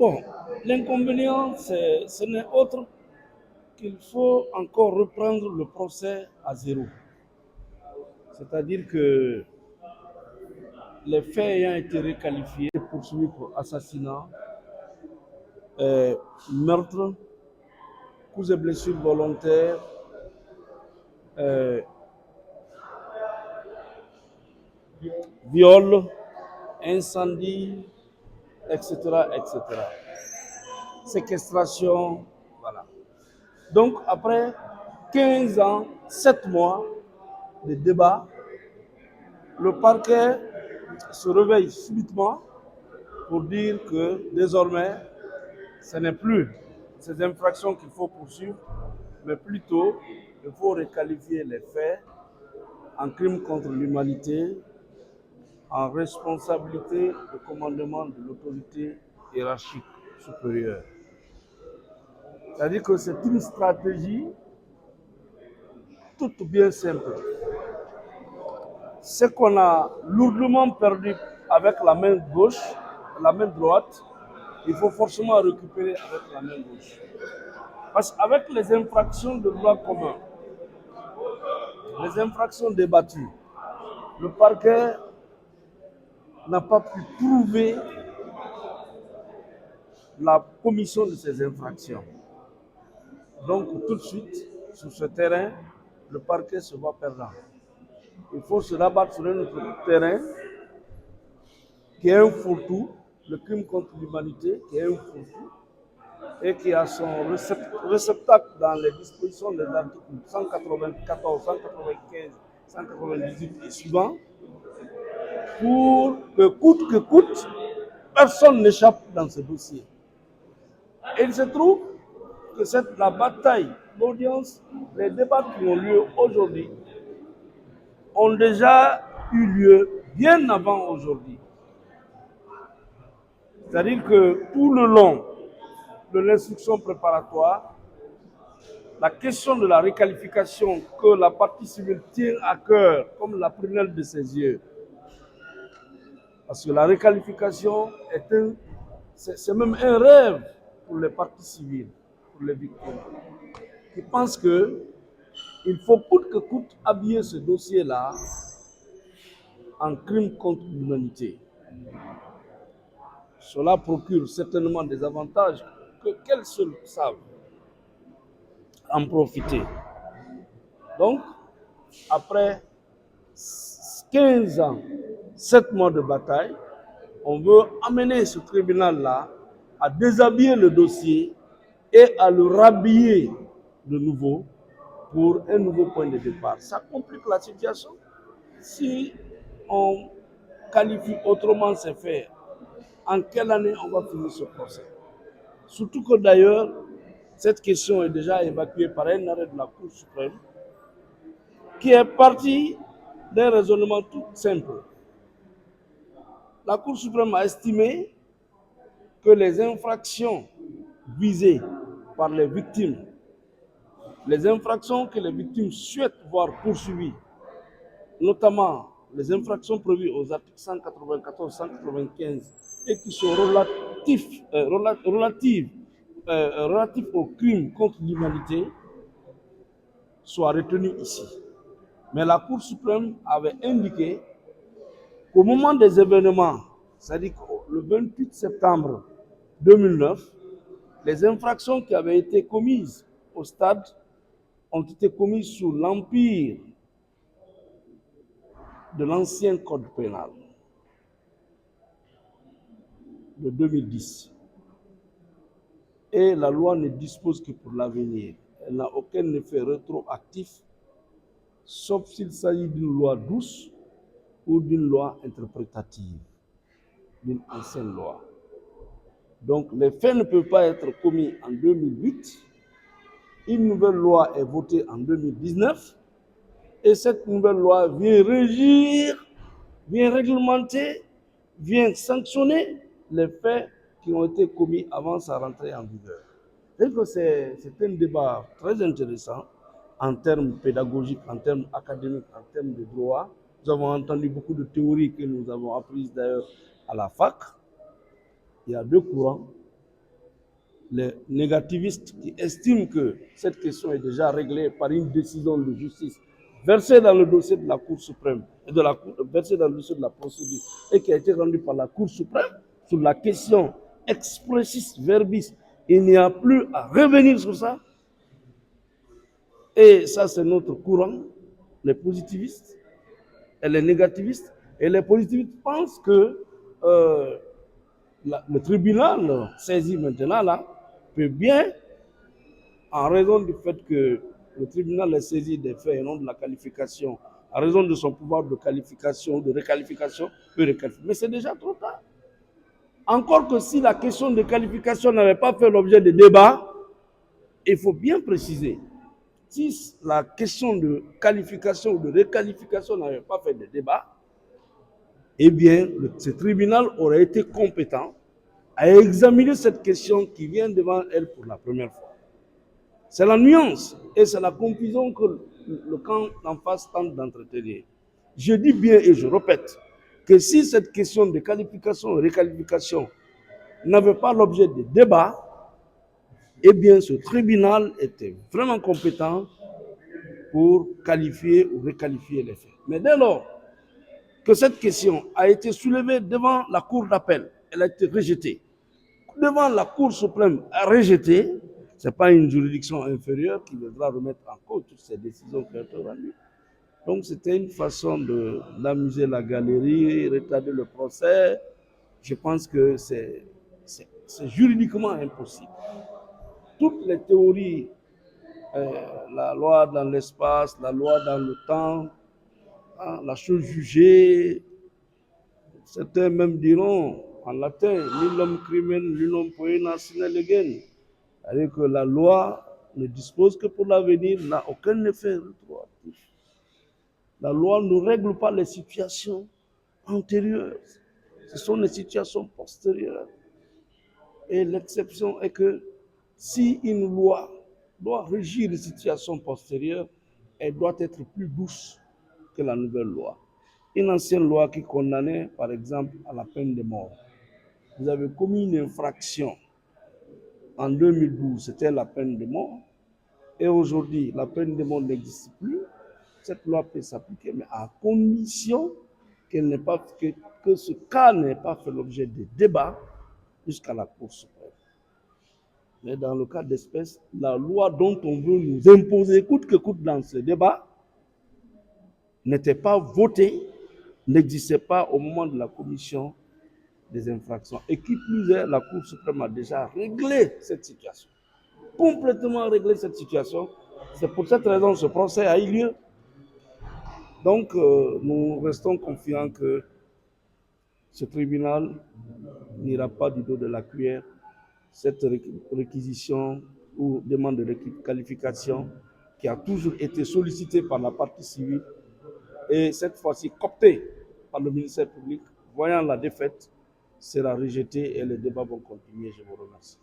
Bon, l'inconvénient, ce n'est autre qu'il faut encore reprendre le procès à zéro. C'est-à-dire que les faits ayant été requalifiés et poursuivis pour assassinat, meurtre, coups et blessures volontaires, viol, incendie, etc., etc. Séquestration, voilà. Donc, après 15 ans, 7 mois de débat, le parquet se réveille subitement pour dire que désormais, ce n'est plus ces infractions qu'il faut poursuivre, mais plutôt il faut requalifier les faits en crime contre l'humanité, en responsabilité de commandement de l'autorité hiérarchique supérieure. C'est-à-dire que c'est une stratégie toute bien simple. Ce qu'on a lourdement perdu avec la main gauche, la main droite, il faut forcément récupérer avec la main gauche. Parce qu'avec les infractions de droit commun, les infractions débattues, le parquet n'a pas pu prouver la commission de ces infractions. Donc tout de suite, sur ce terrain, le parquet se voit perdant. Il faut se rabattre sur un autre terrain qui est un fourre-tout, le crime contre l'humanité, qui est un fourre-tout, et qui a son réceptacle dans les dispositions des articles 194, 195, 198 et suivants, pour que coûte, personne n'échappe dans ce dossier. Et il se trouve que la bataille d'audience, les débats qui ont lieu aujourd'hui, ont déjà eu lieu bien avant aujourd'hui. C'est-à-dire que tout le long de l'instruction préparatoire, la question de la requalification que la partie civile tient à cœur comme la prunelle de ses yeux, parce que la requalification c'est même un rêve pour les parties civiles, pour les victimes, qui pensent qu'il faut coûte que coûte habiller ce dossier-là en crime contre l'humanité. Cela procure certainement des avantages qu'elles seules savent en profiter. Donc, après 15 ans, 7 mois de bataille, on veut amener ce tribunal-là à déshabiller le dossier et à le rhabiller de nouveau pour un nouveau point de départ. Ça complique la situation. Si on qualifie autrement ces faits, en quelle année on va finir ce procès? Surtout que d'ailleurs, cette question est déjà évacuée par un arrêt de la Cour suprême qui est parti d'un raisonnement tout simple. La Cour suprême a estimé que les infractions visées par les victimes, les infractions que les victimes souhaitent voir poursuivies, notamment les infractions prévues aux articles 194, 195 et qui sont relatives aux crimes contre l'humanité, soient retenues ici. Mais la Cour suprême avait indiqué qu'au moment des événements, c'est-à-dire le 28 septembre 2009, les infractions qui avaient été commises au stade ont été commises sous l'empire de l'ancien code pénal de 2010. Et la loi ne dispose que pour l'avenir. Elle n'a aucun effet rétroactif, sauf s'il s'agit d'une loi douce ou d'une loi interprétative, d'une ancienne loi. Donc les faits ne peuvent pas être commis en 2008. Une nouvelle loi est votée en 2019 et cette nouvelle loi vient régir, vient réglementer, vient sanctionner les faits qui ont été commis avant sa rentrée en vigueur. C'est un débat très intéressant en termes pédagogiques, en termes académiques, en termes de droit. Nous avons entendu beaucoup de théories que nous avons apprises d'ailleurs à la fac. Il y a deux courants. les négativistes qui estiment que cette question est déjà réglée par une décision de justice versée dans le dossier de la Cour suprême, versée dans le dossier de la procédure et qui a été rendue par la Cour suprême sur la question expressis verbis, il n'y a plus à revenir sur ça. Et ça, c'est notre courant, les positivistes et les négativistes. Et les positivistes pensent que le tribunal saisi maintenant là peut bien, en raison du fait que le tribunal est saisi des faits et non de la qualification, en raison de son pouvoir de qualification, de réqualification, peut réqualifier. Mais c'est déjà trop tard. Encore que si la question de qualification n'avait pas fait l'objet de débat, il faut bien préciser, si la question de qualification ou de réqualification n'avait pas fait de débat, eh bien, ce tribunal aurait été compétent à examiner cette question qui vient devant elle pour la première fois. C'est la nuance et c'est la confusion que le camp en face tente d'entretenir. Je dis bien et je répète que si cette question de qualification et réqualification n'avait pas l'objet de débat, eh bien ce tribunal était vraiment compétent pour qualifier ou réqualifier les faits. Mais dès lors que cette question a été soulevée devant la Cour d'appel, elle a été rejetée. Devant la Cour suprême rejetée, ce n'est pas une juridiction inférieure qui devra remettre en cause toutes ces décisions qui ont été rendues. Donc c'était une façon d'amuser la galerie, retarder le procès. Je pense que c'est juridiquement impossible. Toutes les théories, la loi dans l'espace, la loi dans le temps, hein, la chose jugée, certains même diront en latin, nulum crimen, nulum poena sine legem. C'est-à-dire que la loi ne dispose que pour l'avenir, n'a aucun effet rétroactif. La loi ne règle pas les situations antérieures, ce sont les situations postérieures. Et l'exception est que si une loi doit régir les situations postérieures, elle doit être plus douce que la nouvelle loi. Une ancienne loi qui condamnait, par exemple, à la peine de mort. Vous avez commis une infraction en 2012, c'était la peine de mort. Et aujourd'hui, la peine de mort n'existe plus. Cette loi peut s'appliquer, mais à condition qu'elle n'ait pas, que ce cas n'ait pas fait l'objet de débats jusqu'à la Cour suprême. Mais dans le cas d'espèce, la loi dont on veut nous imposer coûte que coûte dans ce débat n'était pas votée, n'existait pas au moment de la commission des infractions. Et qui plus est, la Cour suprême a déjà réglé cette situation. Complètement réglé cette situation. C'est pour cette raison que ce procès a eu lieu. Donc, nous restons confiants que ce tribunal n'ira pas du dos de la cuillère. Cette réquisition ou demande de qualification qui a toujours été sollicitée par la partie civile et cette fois-ci cooptée par le ministère public, voyant la défaite, sera rejetée et les débats vont continuer. Je vous remercie.